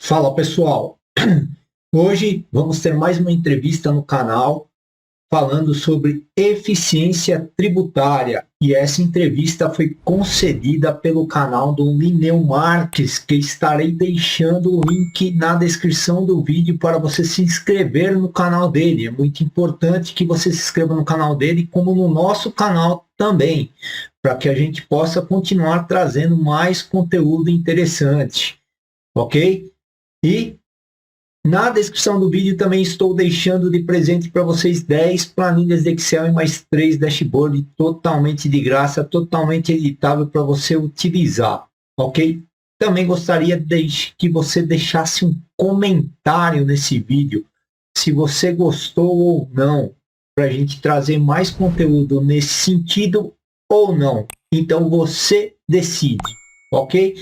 Fala pessoal, hoje vamos ter mais uma entrevista no canal falando sobre eficiência tributária e essa entrevista foi concedida pelo canal do Lineu Marques, que estarei deixando o link na descrição do vídeo para você se inscrever no canal dele. É muito importante que você se inscreva no canal dele, como no nosso canal também, para que a gente possa continuar trazendo mais conteúdo interessante, ok? E na descrição do vídeo também estou deixando de presente para vocês 10 planilhas de Excel e mais 3 dashboard totalmente de graça, totalmente editável para você utilizar, ok? Também gostaria que você deixasse um comentário nesse vídeo, se você gostou ou não, para a gente trazer mais conteúdo nesse sentido ou não. Então você decide, ok?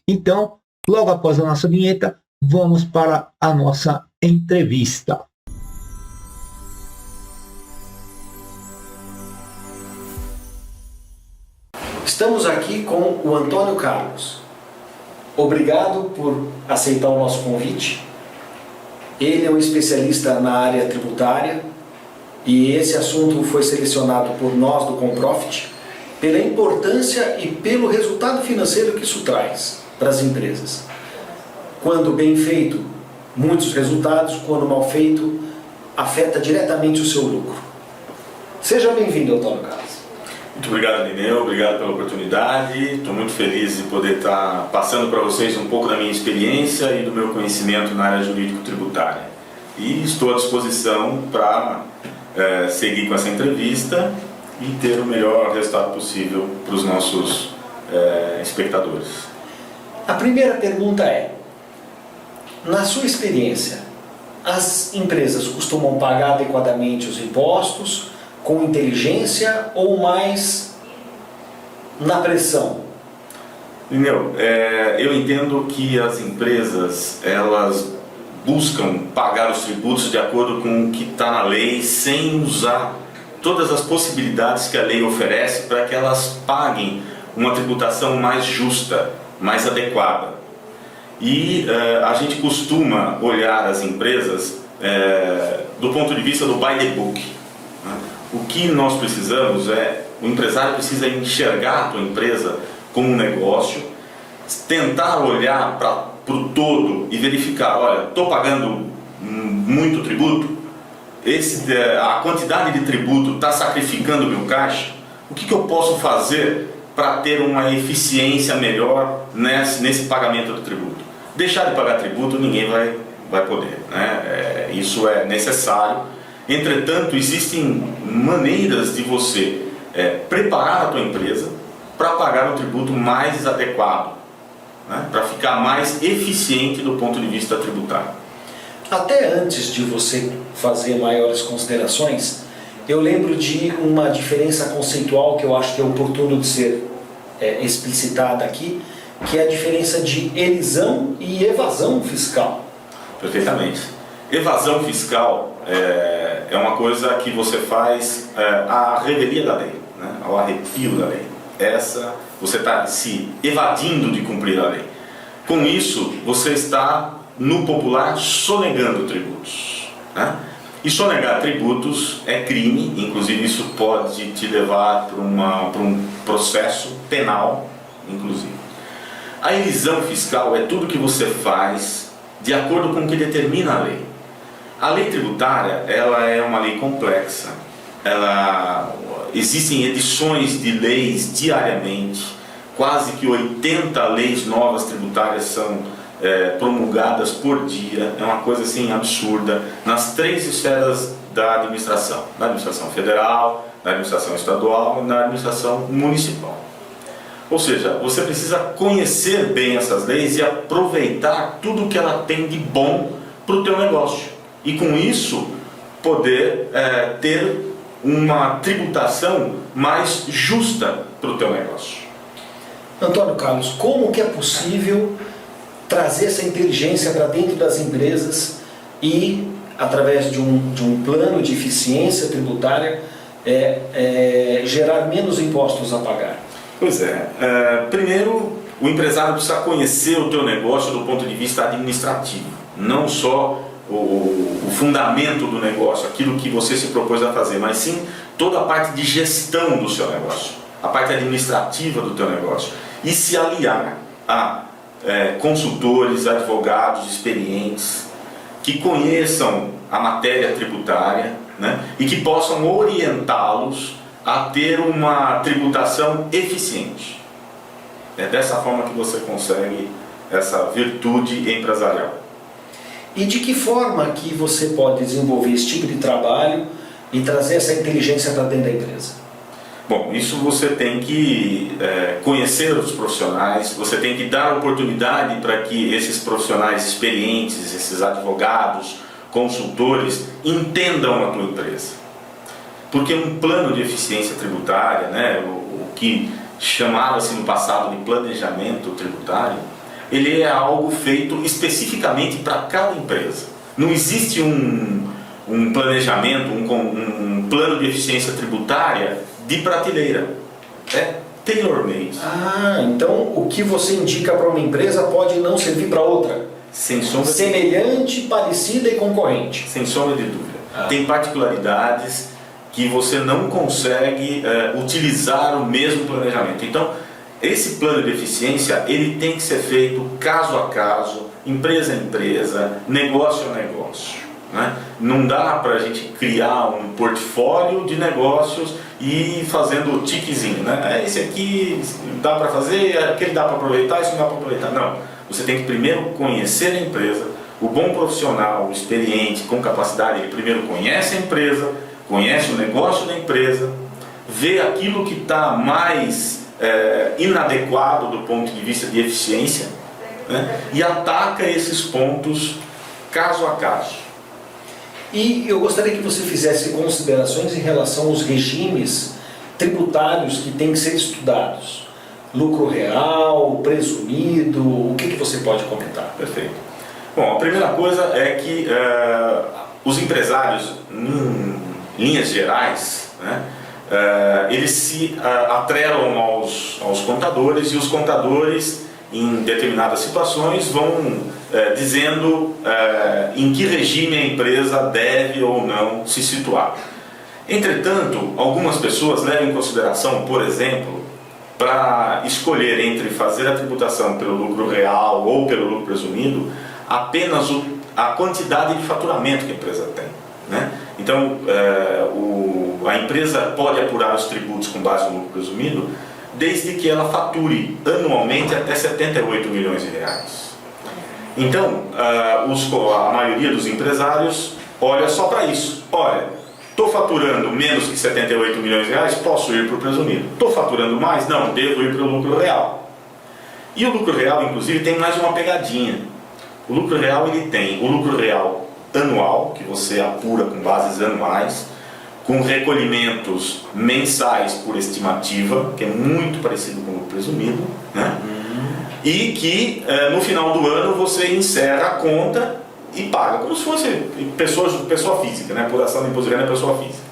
Então, logo após a nossa vinheta, vamos para a nossa entrevista. Estamos aqui com o Antônio Carlos. Obrigado por aceitar o nosso convite. Ele é um especialista na área tributária e esse assunto foi selecionado por nós do Comprofit pela importância e pelo resultado financeiro que isso traz para as empresas. Quando bem feito, muitos resultados; quando mal feito, afeta diretamente o seu lucro. Seja bem-vindo, Antônio Carlos. Muito obrigado, Lineu, obrigado pela oportunidade. Estou muito feliz de poder estar passando para vocês um pouco da minha experiência e do meu conhecimento na área jurídico-tributária. E estou à disposição para seguir com essa entrevista e ter o melhor resultado possível para os nossos espectadores. A primeira pergunta é: na sua experiência, as empresas costumam pagar adequadamente os impostos, com inteligência ou mais na pressão? Lineu, eu entendo que as empresas, elas buscam pagar os tributos de acordo com o que está na lei, sem usar todas as possibilidades que a lei oferece para que elas paguem uma tributação mais justa, mais adequada. E a gente costuma olhar as empresas do ponto de vista do by the book, né? O que nós precisamos o empresário precisa enxergar a tua empresa como um negócio, tentar olhar para o todo e verificar: olha, estou pagando muito tributo, a quantidade de tributo está sacrificando o meu caixa, o que eu posso fazer para ter uma eficiência melhor nesse pagamento do tributo? Deixar de pagar tributo ninguém vai poder, né? Isso é necessário. Entretanto, existem maneiras de você preparar a tua empresa para pagar um tributo mais adequado, né? Para ficar mais eficiente do ponto de vista tributário. Até antes de você fazer maiores considerações, eu lembro de uma diferença conceitual que eu acho que é oportuno de ser explicitada aqui, que é a diferença de elisão e evasão fiscal. Perfeitamente. Evasão fiscal é uma coisa que você faz à revelia da lei, né? Ao arrepio da lei. Você está se evadindo de cumprir a lei. Com isso, você está, no popular, sonegando tributos, né? E sonegar tributos é crime, inclusive isso pode te levar para um processo penal, inclusive. A elisão fiscal é tudo que você faz de acordo com o que determina a lei. A lei tributária, ela é uma lei complexa. Existem edições de leis diariamente, quase que 80 leis novas tributárias são promulgadas por dia. É uma coisa assim absurda, nas 3 esferas da administração: na administração federal, na administração estadual e na administração municipal. Ou seja, você precisa conhecer bem essas leis e aproveitar tudo que ela tem de bom para o teu negócio. E com isso, poder ter uma tributação mais justa para o teu negócio. Antônio Carlos, como que é possível trazer essa inteligência para dentro das empresas e, através de um plano de eficiência tributária, gerar menos impostos a pagar? Pois primeiro o empresário precisa conhecer o teu negócio do ponto de vista administrativo, não só o fundamento do negócio, aquilo que você se propôs a fazer, mas sim toda a parte de gestão do seu negócio, a parte administrativa do teu negócio, e se aliar a consultores, advogados experientes, que conheçam a matéria tributária, né, e que possam orientá-los a ter uma tributação eficiente. É dessa forma que você consegue essa virtude empresarial. E de que forma que você pode desenvolver esse tipo de trabalho e trazer essa inteligência para dentro da empresa? Bom, isso você tem que conhecer os profissionais, você tem que dar oportunidade para que esses profissionais experientes, esses advogados, consultores, entendam a tua empresa. Porque um plano de eficiência tributária, né, o que chamava-se no passado de planejamento tributário, ele é algo feito especificamente para cada empresa. Não existe um planejamento, um plano de eficiência tributária de prateleira. É tailor-made. Ah, então o que você indica para uma empresa pode não servir para outra? Sem sombra Semelhante, parecida e concorrente. Sem sombra de dúvida. Tem particularidades que você não consegue utilizar o mesmo planejamento. Então, esse plano de eficiência, ele tem que ser feito caso a caso, empresa a empresa, negócio a negócio, né? Não dá para a gente criar um portfólio de negócios e ir fazendo tiquezinho, né? Esse aqui dá para fazer, aquele dá para aproveitar, esse não dá para aproveitar. Não, você tem que primeiro conhecer a empresa. O bom profissional, experiente, com capacidade, ele primeiro conhece a empresa, conhece o negócio da empresa, vê aquilo que está mais inadequado do ponto de vista de eficiência, né? E ataca esses pontos caso a caso. E eu gostaria que você fizesse considerações em relação aos regimes tributários que têm que ser estudados. Lucro real, presumido, o que você pode comentar? Perfeito. Bom, a primeira coisa é que os empresários, em linhas gerais, né, eles se atrelam aos contadores, e os contadores, em determinadas situações, vão dizendo em que regime a empresa deve ou não se situar. Entretanto, algumas pessoas levam em consideração, por exemplo, para escolher entre fazer a tributação pelo lucro real ou pelo lucro presumido, apenas a quantidade de faturamento que a empresa tem, né? Então, a empresa pode apurar os tributos com base no lucro presumido, desde que ela fature anualmente até 78 milhões de reais. Então, a maioria dos empresários olha só para isso. Olha, estou faturando menos que 78 milhões de reais, posso ir para o presumido. Estou faturando mais? Não, devo ir para o lucro real. E o lucro real, inclusive, tem mais uma pegadinha. O lucro real, ele tem o lucro real anual, que você apura com bases anuais, com recolhimentos mensais por estimativa, que é muito parecido com o presumido, né? E que no final do ano você encerra a conta e paga, como se fosse pessoa física, né? Apuração de imposto de renda é pessoa física.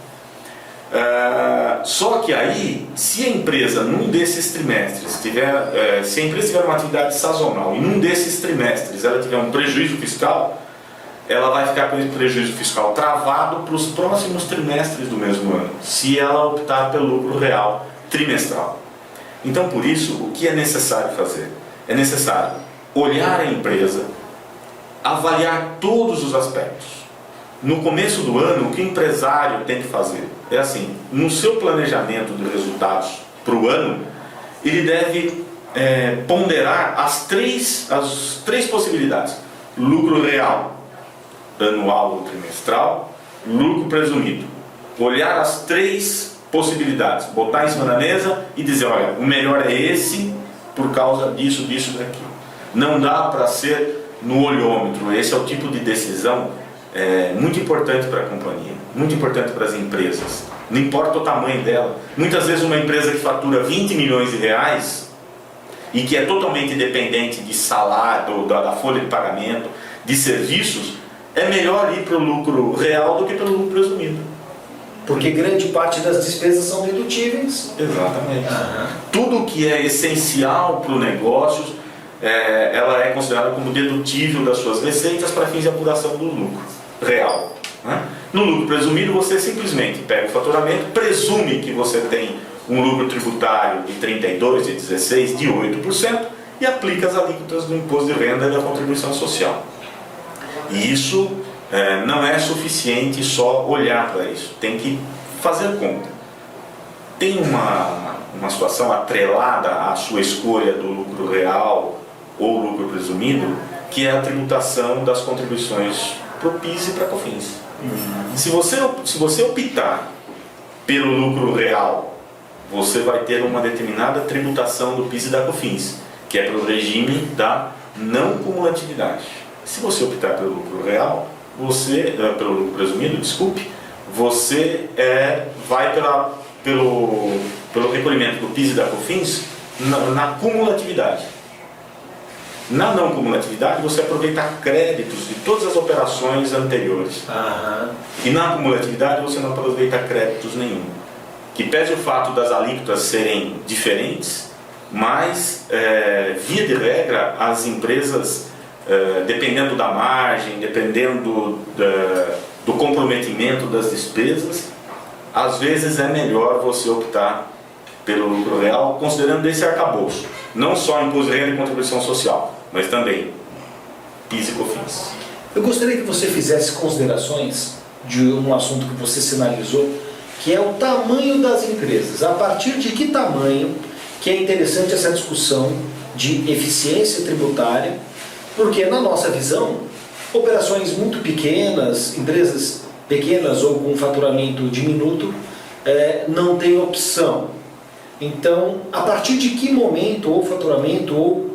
Só que aí, se a empresa num desses trimestres se a empresa tiver uma atividade sazonal e num desses trimestres ela tiver um prejuízo fiscal, ela vai ficar com esse prejuízo fiscal travado para os próximos trimestres do mesmo ano, se ela optar pelo lucro real trimestral. Então, por isso, o que é necessário fazer? É necessário olhar a empresa, avaliar todos os aspectos. No começo do ano, o que o empresário tem que fazer é assim: no seu planejamento de resultados para o ano, ele deve ponderar as três possibilidades: lucro real, anual ou trimestral, lucro presumido. Olhar as três possibilidades, botar em cima da mesa e dizer: olha, o melhor é esse por causa disso, daquilo. Não dá para ser no olhômetro. Esse é o tipo de decisão muito importante para a companhia, muito importante para as empresas. Não importa o tamanho dela. Muitas vezes uma empresa que fatura 20 milhões de reais e que é totalmente dependente de salário, da folha de pagamento, de serviços, é melhor ir para o lucro real do que pelo lucro presumido. Porque grande parte das despesas são dedutíveis. Exatamente. Tudo que é essencial para o negócio, ela é considerada como dedutível das suas receitas para fins de apuração do lucro real. Né? No lucro presumido, você simplesmente pega o faturamento, presume que você tem um lucro tributário de 32%, de 16%, de 8% e aplica as alíquotas do imposto de renda e da contribuição social. E isso não é suficiente só olhar para isso, tem que fazer conta. Tem uma situação atrelada à sua escolha do lucro real ou lucro presumido, que é a tributação das contribuições para o PIS e para a COFINS. Se você optar pelo lucro real, você vai ter uma determinada tributação do PIS e da COFINS, que é pelo regime da não cumulatividade. Se você optar pelo lucro real, pelo lucro presumido, desculpe, você vai pelo recolhimento do PIS e da COFINS na cumulatividade. Na não cumulatividade, você aproveita créditos de todas as operações anteriores. E na cumulatividade, você não aproveita créditos nenhum. Que pese o fato das alíquotas serem diferentes, mas, via de regra, as empresas, dependendo da margem, dependendo do comprometimento das despesas, às vezes é melhor você optar pelo lucro real, considerando esse arcabouço. Não só imposto de renda e contribuição social, mas também PIS e COFINS. Eu gostaria que você fizesse considerações de um assunto que você sinalizou, que é o tamanho das empresas. A partir de que tamanho que é interessante essa discussão de eficiência tributária, porque na nossa visão, operações muito pequenas, empresas pequenas ou com faturamento diminuto, não tem opção. Então, a partir de que momento, ou faturamento, ou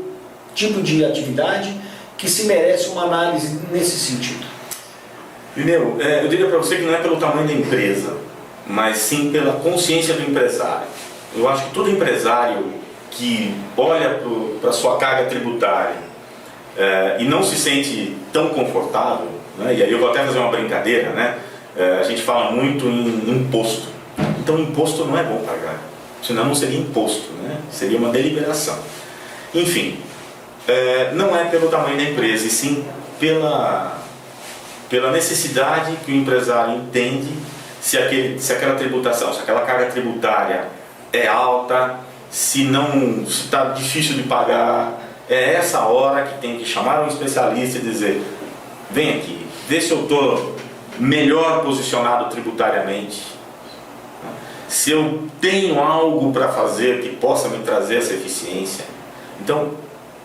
tipo de atividade, que se merece uma análise nesse sentido? Primeiro, eu diria para você que não é pelo tamanho da empresa, mas sim pela consciência do empresário. Eu acho que todo empresário que olha para a sua carga tributária e não se sente tão confortável, né? E aí eu vou até fazer uma brincadeira, né? A gente fala muito em imposto. Então, imposto não é bom pagar. Senão não seria imposto, né? Seria uma deliberação. Enfim, não é pelo tamanho da empresa, e sim pela necessidade que o empresário entende se aquela tributação, se aquela carga tributária é alta, se está difícil de pagar. É essa hora que tem que chamar um especialista e dizer: vem aqui, vê se eu estou melhor posicionado tributariamente, se eu tenho algo para fazer que possa me trazer essa eficiência. Então,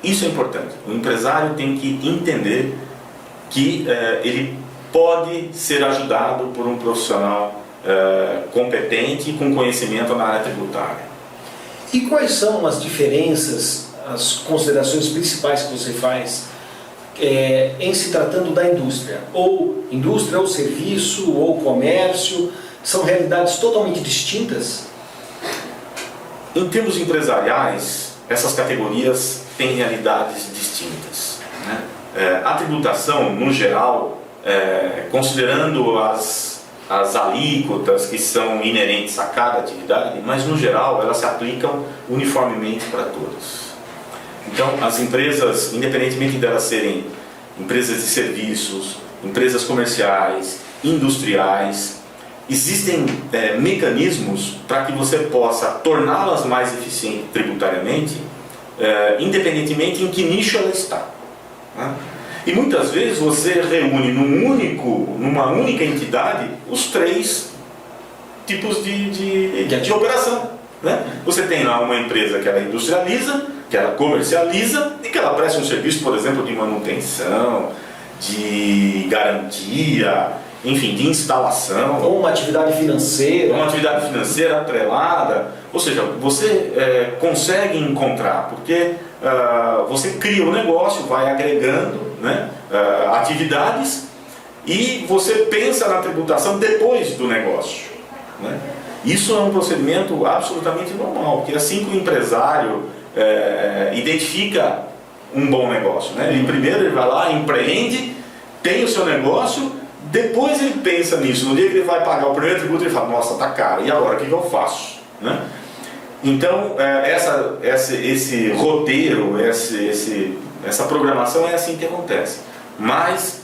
isso é importante. O empresário tem que entender que ele pode ser ajudado por um profissional competente e com conhecimento na área tributária. E quais são as diferenças, as considerações principais que você faz em se tratando da indústria? Ou serviço, ou comércio? São realidades totalmente distintas? Em termos empresariais, essas categorias têm realidades distintas, né? A tributação, no geral, considerando as alíquotas que são inerentes a cada atividade, mas no geral elas se aplicam uniformemente para todas. Então, as empresas, independentemente delas serem empresas de serviços, empresas comerciais, industriais, existem mecanismos para que você possa torná-las mais eficientes tributariamente, independentemente em que nicho ela está, né? E muitas vezes você reúne numa única entidade os três tipos de operação, né? Você tem lá uma empresa que ela industrializa, que ela comercializa e que ela presta um serviço, por exemplo, de manutenção, de garantia, enfim, de instalação. Ou uma atividade financeira. Uma atividade financeira atrelada. Ou seja, você consegue encontrar, porque você cria um negócio, vai agregando, né, atividades, e você pensa na tributação depois do negócio, né? Isso é um procedimento absolutamente normal, porque assim que o empresário identifica um bom negócio, né? Primeiro ele vai lá, empreende, tem o seu negócio, Depois ele pensa nisso, no dia que ele vai pagar o primeiro tributo, ele fala, nossa, tá caro, e agora, o que eu faço? Né? Então, esse roteiro, essa programação é assim que acontece. Mas,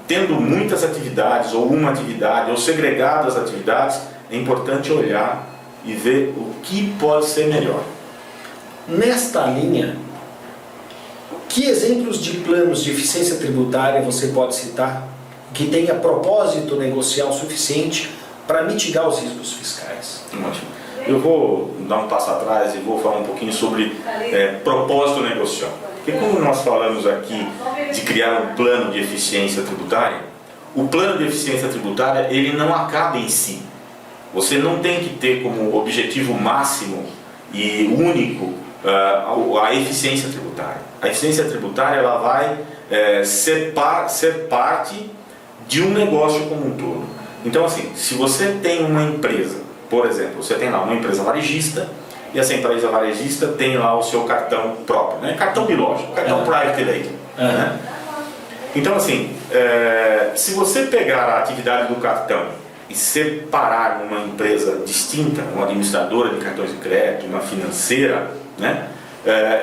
tendo muitas atividades, ou uma atividade, ou segregadas atividades, é importante olhar e ver o que pode ser melhor. Nesta linha, que exemplos de planos de eficiência tributária você pode citar que tenha propósito negocial suficiente para mitigar os riscos fiscais? Ótimo. Eu vou dar um passo atrás e vou falar um pouquinho sobre propósito negocial. Porque como nós falamos aqui de criar um plano de eficiência tributária, o plano de eficiência tributária ele não acaba em si. Você não tem que ter como objetivo máximo e único a eficiência tributária. A eficiência tributária ela vai ser parte de um negócio como um todo. Então assim, se você tem uma empresa, por exemplo, você tem lá uma empresa varejista e essa empresa varejista tem lá o seu cartão próprio, né? Cartão biológico, cartão private label. Né? Então assim, se você pegar a atividade do cartão e separar numa empresa distinta, uma administradora de cartões de crédito, uma financeira, né?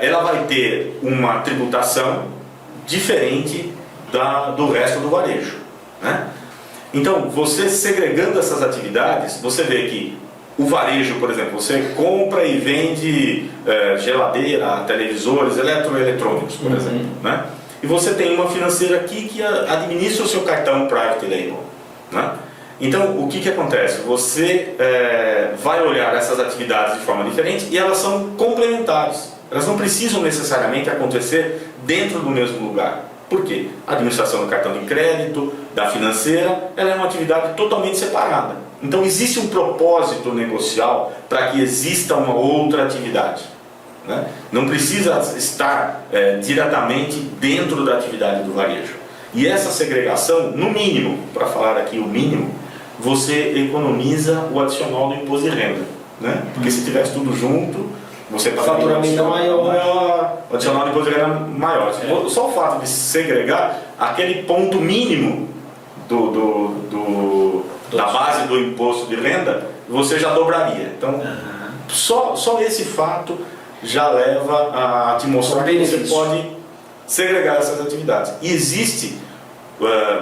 Ela vai ter uma tributação diferente do resto do varejo. Né? Então, você segregando essas atividades, você vê que o varejo, por exemplo, você compra e vende geladeira, televisores, eletroeletrônicos, por exemplo. Né? E você tem uma financeira aqui que administra o seu cartão private label. Né? Então, o que acontece? Você vai olhar essas atividades de forma diferente e elas são complementares. Elas não precisam necessariamente acontecer dentro do mesmo lugar. Por quê? A administração do cartão de crédito, da financeira, ela é uma atividade totalmente separada. Então, existe um propósito negocial para que exista uma outra atividade. Né? Não precisa estar diretamente dentro da atividade do varejo. E essa segregação, no mínimo, para falar aqui o mínimo, você economiza o adicional do imposto de renda. Né? Porque se tivesse tudo junto, você paga o faturamento maior, o adicional do imposto de renda maior. Só o fato de segregar aquele ponto mínimo da base do imposto de renda, você já dobraria. Então, só esse fato já leva a te mostrar que você pode segregar essas atividades. E existe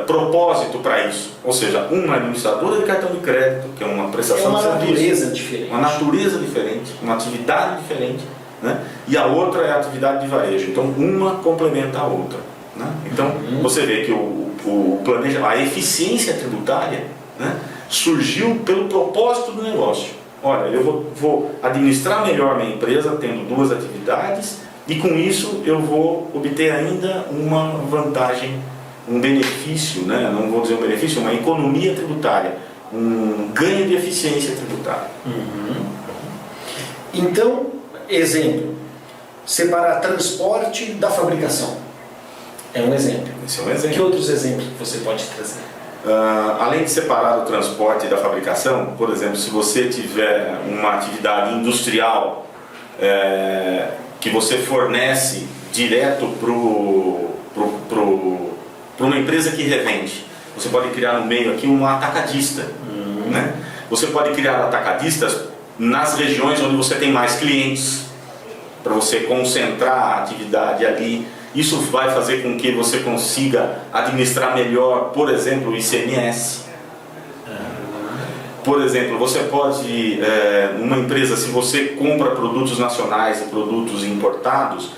propósito para isso, ou seja, uma administradora de cartão de crédito, que é uma prestação de serviço, uma natureza diferente, uma atividade diferente, né? E a outra é a atividade de varejo. Então, uma complementa a outra. Né? Então, você vê que a eficiência tributária, né, surgiu pelo propósito do negócio. Olha, eu vou administrar melhor minha empresa tendo duas atividades e com isso eu vou obter ainda uma vantagem, um benefício, né? Não vou dizer um benefício, uma economia tributária, um ganho de eficiência tributária. Então, exemplo, separar transporte da fabricação. É um exemplo. Esse é um exemplo. Que outros exemplos você pode trazer? Além de separar o transporte da fabricação, por exemplo, se você tiver uma atividade industrial que você fornece direto para uma empresa que revende, você pode criar no meio aqui uma atacadista. Né? Você pode criar atacadistas nas regiões onde você tem mais clientes, para você concentrar a atividade ali. Isso vai fazer com que você consiga administrar melhor, por exemplo, o ICMS. Por exemplo, você pode, numa empresa, se você compra produtos nacionais e produtos importados,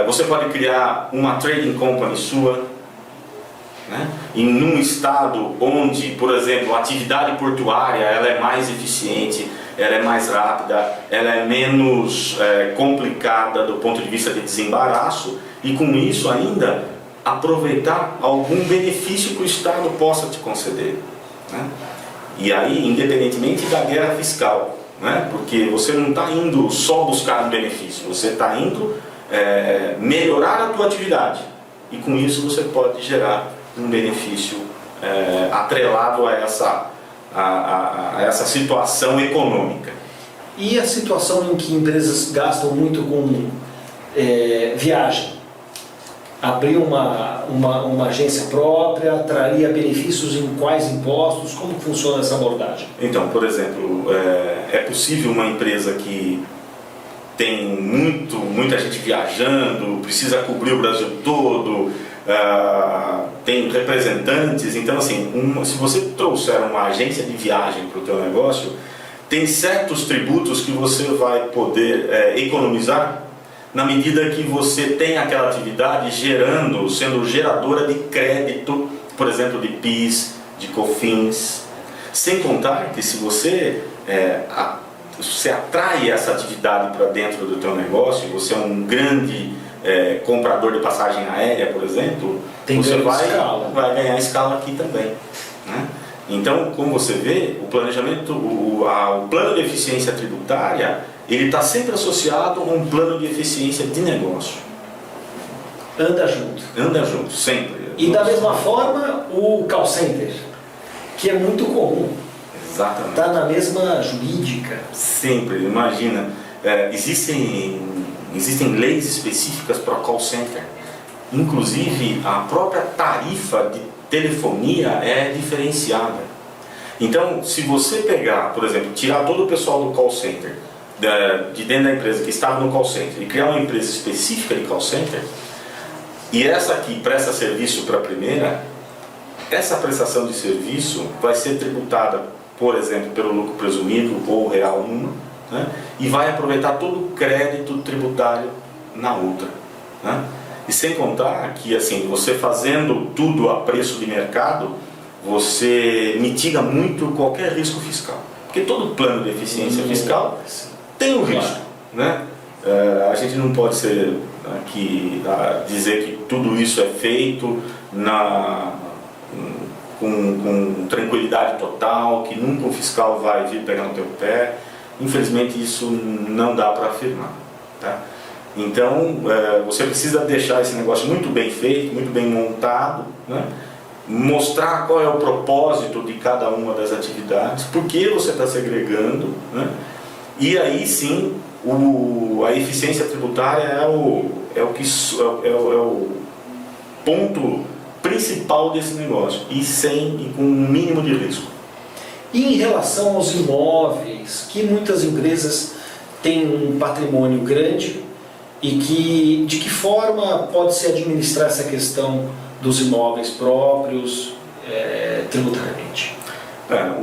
você pode criar uma trading company sua, né? Em um estado onde, por exemplo, a atividade portuária ela é mais eficiente, ela é mais rápida, ela é menos complicada do ponto de vista de desembaraço, e com isso ainda aproveitar algum benefício que o Estado possa te conceder. Né? E aí, independentemente da guerra fiscal, né? Porque você não está indo só buscar um benefício, você está indo melhorar a tua atividade, e com isso você pode gerar um benefício atrelado a essa situação econômica. E a situação em que empresas gastam muito com viagem? abrir uma agência própria, traria benefícios em quais impostos? Como funciona essa abordagem? Então, por exemplo, é possível uma empresa que tem muita gente viajando, precisa cobrir o Brasil todo, tem representantes, então assim, se você trouxer uma agência de viagem para o teu negócio, tem certos tributos que você vai poder economizar na medida que você tem aquela atividade sendo geradora de crédito, por exemplo, de PIS, de COFINS, sem contar que se você atrai essa atividade para dentro do teu negócio, você é um grande comprador de passagem aérea, por exemplo, você vai ganhar escala aqui também, né? Então, como você vê, o planejamento, o plano de eficiência tributária, ele está sempre associado a um plano de eficiência de negócio. Anda junto. Anda junto, sempre. E da mesma forma, o call center, que é muito comum. Exatamente. Está na mesma jurídica. Sempre, imagina. Existem leis específicas para call center. Inclusive, a própria tarifa de telefonia é diferenciada. Então, se você pegar, por exemplo, tirar todo o pessoal do call center, de dentro da empresa que estava no call center, e criar uma empresa específica de call center, e essa aqui presta serviço para a primeira, essa prestação de serviço vai ser tributada, por exemplo, pelo lucro presumido ou real numa, né? E vai aproveitar todo o crédito tributário na outra, né? E sem contar que, assim, você fazendo tudo a preço de mercado, você mitiga muito qualquer risco fiscal. Porque todo plano de eficiência fiscal tem um risco, né? A gente não pode ser aqui dizer que tudo isso é feito com tranquilidade total, que nunca o fiscal vai vir pegar no teu pé. Infelizmente isso não dá para afirmar, tá? Então você precisa deixar esse negócio muito bem feito, muito bem montado, né? Mostrar qual é o propósito de cada uma das atividades, por que você está segregando, né? E aí sim a eficiência tributária é o ponto principal desse negócio, e com um mínimo de risco. E em relação aos imóveis, que muitas empresas têm um patrimônio grande, e de que forma pode-se administrar essa questão dos imóveis próprios tributariamente?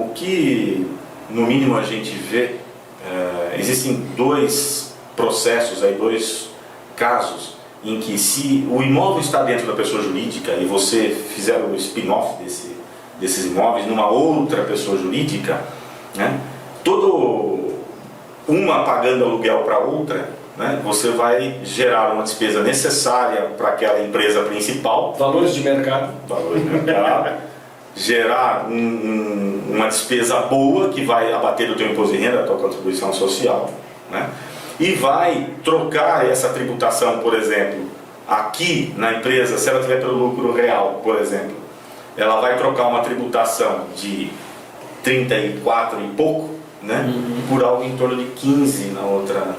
O que no mínimo a gente vê, existem dois processos, dois casos em que, se o imóvel está dentro da pessoa jurídica e você fizer o spin-off desses imóveis numa outra pessoa jurídica, né, uma pagando aluguel para outra, né, você vai gerar uma despesa necessária para aquela empresa principal. Valores de mercado. Gerar uma despesa boa que vai abater do teu imposto de renda, da tua contribuição social, né? E vai trocar essa tributação, por exemplo, aqui na empresa, se ela tiver pelo lucro real, por exemplo, ela vai trocar uma tributação de 34 e pouco, né? Por algo em torno de 15 na outra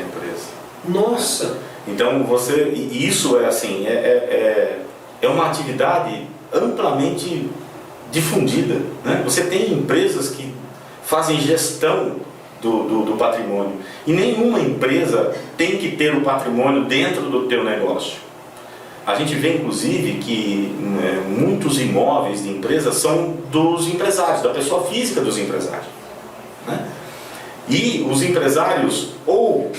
empresa. Nossa! Então isso é uma atividade amplamente difundida, né? Você tem empresas que fazem gestão do patrimônio, e nenhuma empresa tem que ter o patrimônio dentro do teu negócio. A gente vê inclusive que muitos imóveis de empresas são dos empresários, da pessoa física dos empresários, né? E os empresários ou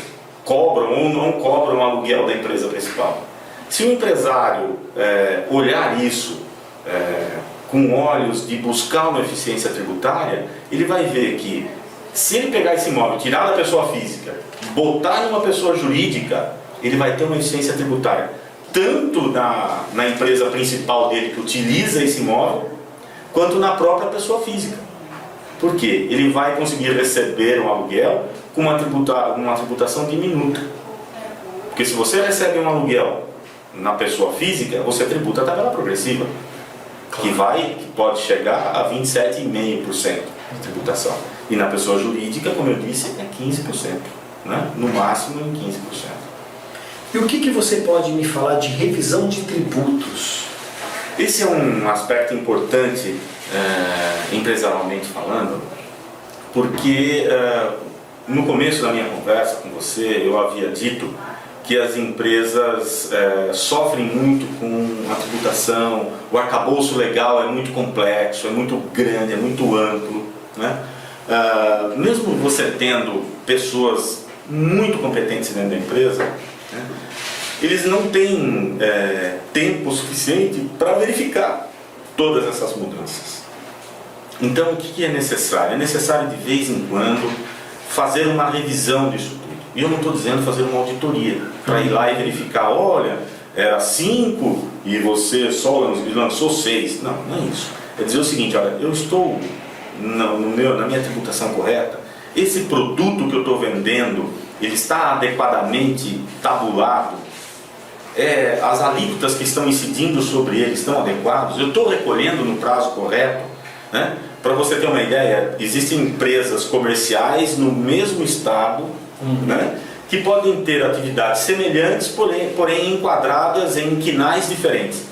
cobram ou não cobram o aluguel da empresa principal. Se o empresário olhar isso com olhos de buscar uma eficiência tributária, ele vai ver que, se ele pegar esse imóvel, tirar da pessoa física, botar em uma pessoa jurídica, ele vai ter uma eficiência tributária tanto na empresa principal dele que utiliza esse imóvel, quanto na própria pessoa física. Por quê? Ele vai conseguir receber um aluguel com uma tributação diminuta. Porque se você recebe um aluguel na pessoa física, você tributa a tabela progressiva, que pode chegar a 27,5% de tributação. E na pessoa jurídica, como eu disse, é 15%, né? No máximo em 15%. E o que você pode me falar de revisão de tributos? Esse é um aspecto importante, empresarialmente falando, porque no começo da minha conversa com você eu havia dito que as empresas sofrem muito com a tributação, o arcabouço legal é muito complexo, é muito grande, é muito amplo, né? Mesmo você tendo pessoas muito competentes dentro da empresa, né, eles não têm tempo suficiente para verificar todas essas mudanças. Então o que é necessário? É necessário de vez em quando fazer uma revisão disso tudo. E eu não estou dizendo fazer uma auditoria, para ir lá e verificar, olha, era 5 e você só lançou 6. Não, não é isso. É dizer o seguinte, olha, eu estou na minha tributação correta, esse produto que eu estou vendendo, ele está adequadamente tabulado, as alíquotas que estão incidindo sobre ele estão adequados, eu estou recolhendo no prazo correto, né? Para você ter uma ideia, existem empresas comerciais no mesmo estado, né, que podem ter atividades semelhantes, porém enquadradas em quinais diferentes.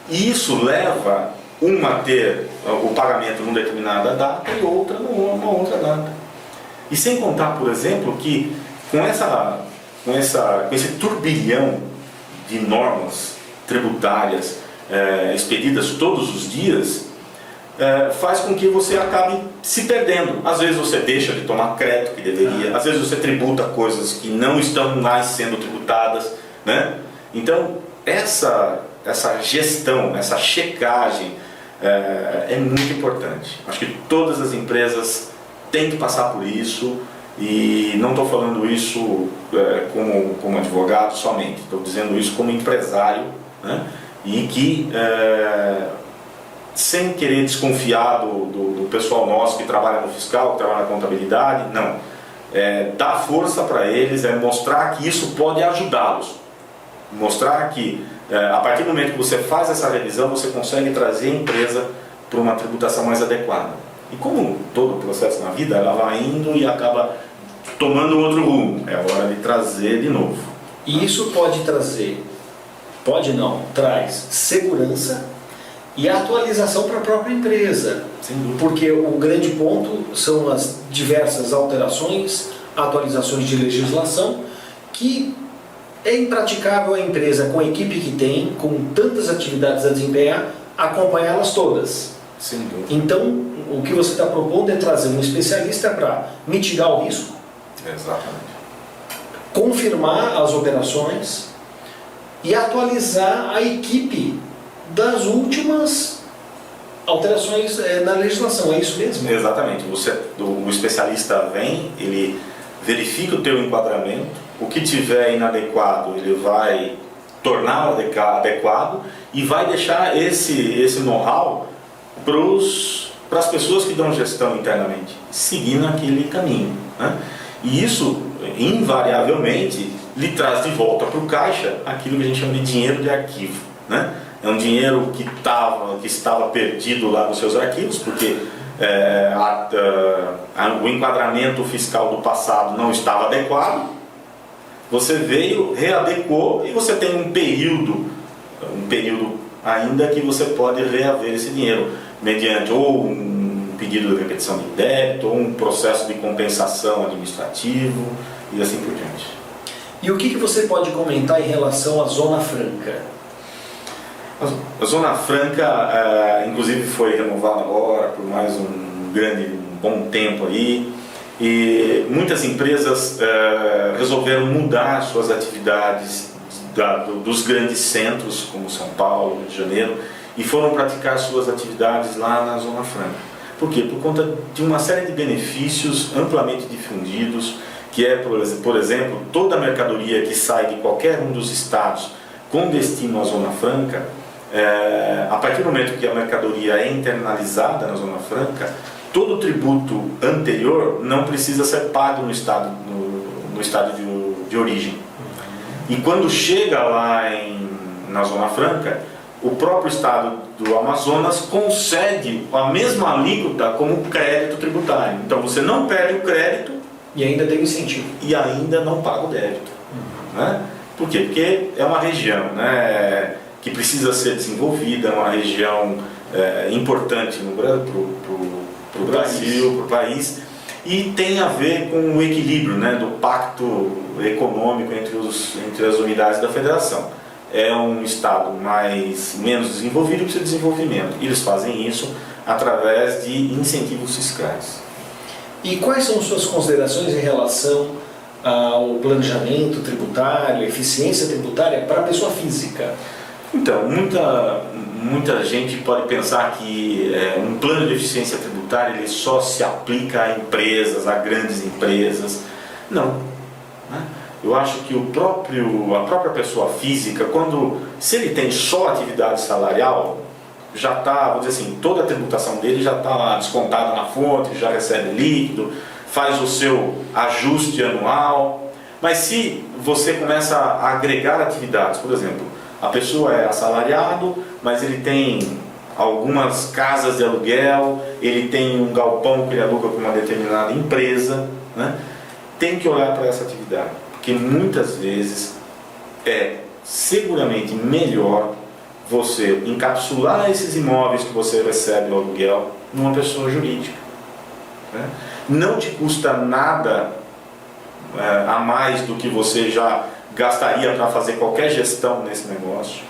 E isso leva uma a ter o pagamento numa determinada data e outra numa outra data. E sem contar, por exemplo, que com esse turbilhão de normas tributárias expedidas todos os dias, faz com que você acabe se perdendo. Às vezes você deixa de tomar crédito que deveria, às vezes você tributa coisas que não estão mais sendo tributadas, né? Então essa gestão, essa checagem é muito importante. Acho que todas as empresas têm que passar por isso, e não estou falando isso como advogado somente, estou dizendo isso como empresário, né? E que sem querer desconfiar do pessoal nosso que trabalha no fiscal, que trabalha na contabilidade, não. Dar força para eles, mostrar que isso pode ajudá-los. Mostrar que, a partir do momento que você faz essa revisão, você consegue trazer a empresa para uma tributação mais adequada. E como todo processo na vida, ela vai indo e acaba tomando outro rumo. É hora de trazer de novo. E isso pode trazer, pode não, traz segurança e atualização para a própria empresa, porque o grande ponto são as diversas alterações, atualizações de legislação, que é impraticável a empresa, com a equipe que tem, com tantas atividades a desempenhar, acompanhá-las todas. Sem dúvida. Então, o que você está propondo é trazer um especialista para mitigar o risco, exatamente, confirmar as operações e atualizar a equipe das últimas alterações na legislação. É isso mesmo? Exatamente. O especialista vem, ele verifica o teu enquadramento, o que tiver inadequado ele vai tornar adequado e vai deixar esse know-how para as pessoas que dão gestão internamente, seguindo aquele caminho, né? E isso, invariavelmente, lhe traz de volta para o caixa aquilo que a gente chama de dinheiro de arquivo, né? É um dinheiro que estava perdido lá nos seus arquivos, porque o enquadramento fiscal do passado não estava adequado. Você veio, readequou e você tem um período ainda que você pode reaver esse dinheiro, mediante ou um pedido de repetição de débito, ou um processo de compensação administrativo e assim por diante. E o que você pode comentar em relação à Zona Franca? A Zona Franca, inclusive, foi renovada agora por mais um bom tempo aí, e muitas empresas resolveram mudar suas atividades dos grandes centros, como São Paulo, Rio de Janeiro, e foram praticar suas atividades lá na Zona Franca. Por quê? Por conta de uma série de benefícios amplamente difundidos, que é, por exemplo, toda a mercadoria que sai de qualquer um dos estados com destino à Zona Franca, a partir do momento que a mercadoria é internalizada na Zona Franca, todo o tributo anterior não precisa ser pago no estado de origem. E quando chega lá na Zona Franca, o próprio estado do Amazonas concede a mesma alíquota como crédito tributário. Então você não perde o crédito e ainda tem incentivo. E ainda não paga o débito. Né? Por quê? Porque é uma região, né, que precisa ser desenvolvida, é uma região importante para o Brasil, para o país, e tem a ver com o equilíbrio, né, do pacto econômico entre as unidades da federação. É um estado menos desenvolvido que o seu desenvolvimento. E eles fazem isso através de incentivos fiscais. E quais são suas considerações em relação ao planejamento tributário, eficiência tributária para a pessoa física? Então, muita gente pode pensar que um plano de eficiência tributária ele só se aplica a empresas, a grandes empresas. Não. Né? Eu acho que a própria pessoa física, se ele tem só atividade salarial, já está, vamos dizer assim, toda a tributação dele já está descontada na fonte, já recebe líquido, faz o seu ajuste anual. Mas se você começa a agregar atividades, por exemplo, a pessoa é assalariado, mas ele tem algumas casas de aluguel, ele tem um galpão que ele aluga para uma determinada empresa, né? Tem que olhar para essa atividade, porque muitas vezes é seguramente melhor você encapsular esses imóveis que você recebe no aluguel numa pessoa jurídica. Né? Não te custa nada a mais do que você já gastaria para fazer qualquer gestão nesse negócio,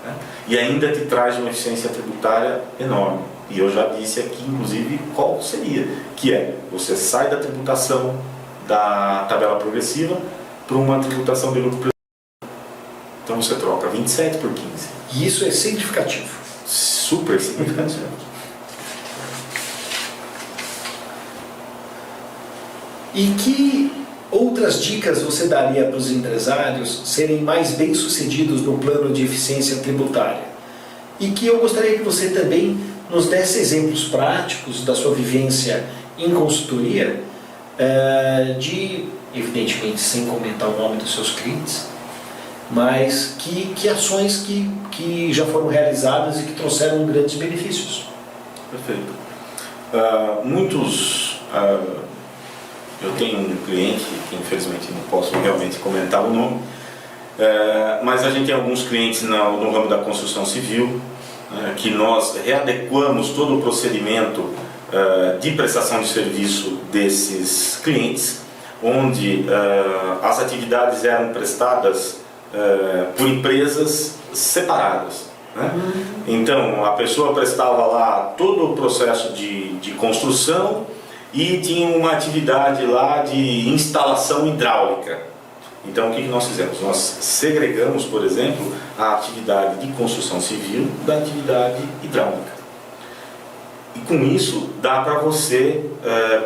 né? E ainda te traz uma eficiência tributária enorme. E eu já disse aqui, inclusive, qual seria, que é, você sai da tributação da tabela progressiva para uma tributação de lucro presumido. Então você troca 27 por 15. E isso é significativo. Super significativo. E que outras dicas você daria para os empresários serem mais bem-sucedidos no plano de eficiência tributária? E que eu gostaria que você também nos desse exemplos práticos da sua vivência em consultoria, evidentemente sem comentar o nome dos seus clientes, mas que ações que já foram realizadas e que trouxeram grandes benefícios. Perfeito. Eu tenho um cliente, que infelizmente não posso realmente comentar o nome, mas a gente tem alguns clientes no ramo da construção civil, que nós readequamos todo o procedimento de prestação de serviço desses clientes, onde as atividades eram prestadas por empresas separadas. Né? Então a pessoa prestava lá todo o processo de construção e tinha uma atividade lá de instalação hidráulica. Então o que nós fizemos? Nós segregamos, por exemplo, a atividade de construção civil da atividade hidráulica. E com isso dá para você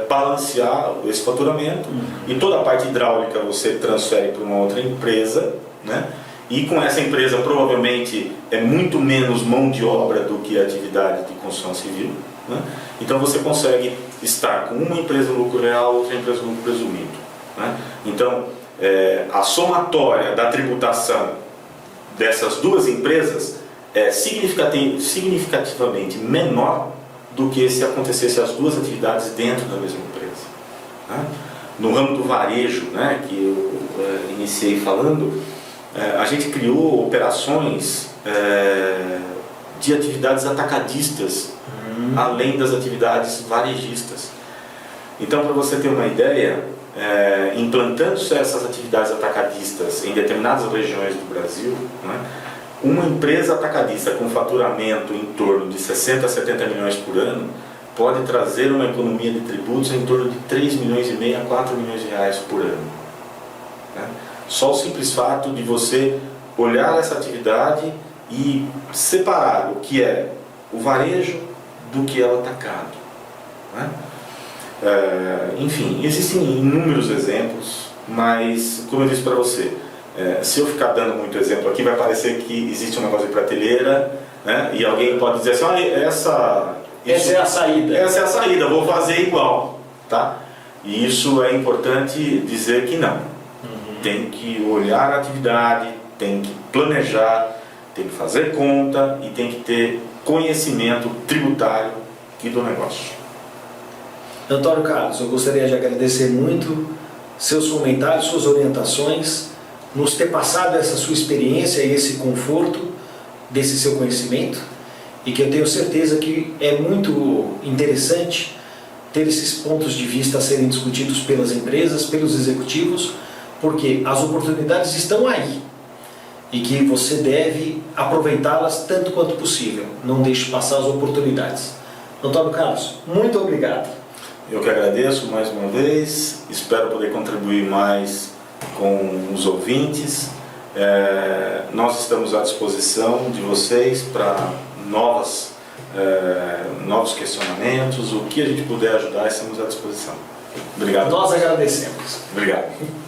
balancear esse faturamento, e toda a parte hidráulica você transfere para uma outra empresa, né? E com essa empresa provavelmente é muito menos mão de obra do que a atividade de construção civil, né? Então você consegue estar com uma empresa no lucro real, outra empresa no lucro presumido, né? Então a somatória da tributação dessas duas empresas é significativamente menor do que se acontecesse as duas atividades dentro da mesma empresa, né? No ramo do varejo, né, que eu iniciei falando, a gente criou operações de atividades atacadistas, além das atividades varejistas. Então, para você ter uma ideia, implantando-se essas atividades atacadistas em determinadas regiões do Brasil, né, uma empresa atacadista com faturamento em torno de 60 a 70 milhões por ano pode trazer uma economia de tributos em torno de 3 milhões e meio a 4 milhões de reais por ano, né? Só o simples fato de você olhar essa atividade e separar o que é o varejo do que é o atacado, né? Enfim, existem inúmeros exemplos, mas como eu disse para você, se eu ficar dando muito exemplo aqui, vai parecer que existe um negócio de prateleira, né? E alguém pode dizer assim, essa é a saída. Essa é a saída, vou fazer igual, tá? E isso é importante dizer que não. Tem que olhar a atividade, tem que planejar, tem que fazer conta e tem que ter conhecimento tributário e do negócio. Antônio Carlos, eu gostaria de agradecer muito seus comentários, suas orientações nos ter passado essa sua experiência e esse conforto desse seu conhecimento, e que eu tenho certeza que é muito interessante ter esses pontos de vista a serem discutidos pelas empresas, pelos executivos, porque as oportunidades estão aí e que você deve aproveitá-las tanto quanto possível. Não deixe passar as oportunidades. Antônio Carlos, muito obrigado. Eu que agradeço mais uma vez, espero poder contribuir mais com os ouvintes. Nós estamos à disposição de vocês para novos questionamentos, o que a gente puder ajudar, estamos à disposição. Obrigado. Nós agradecemos. Obrigado.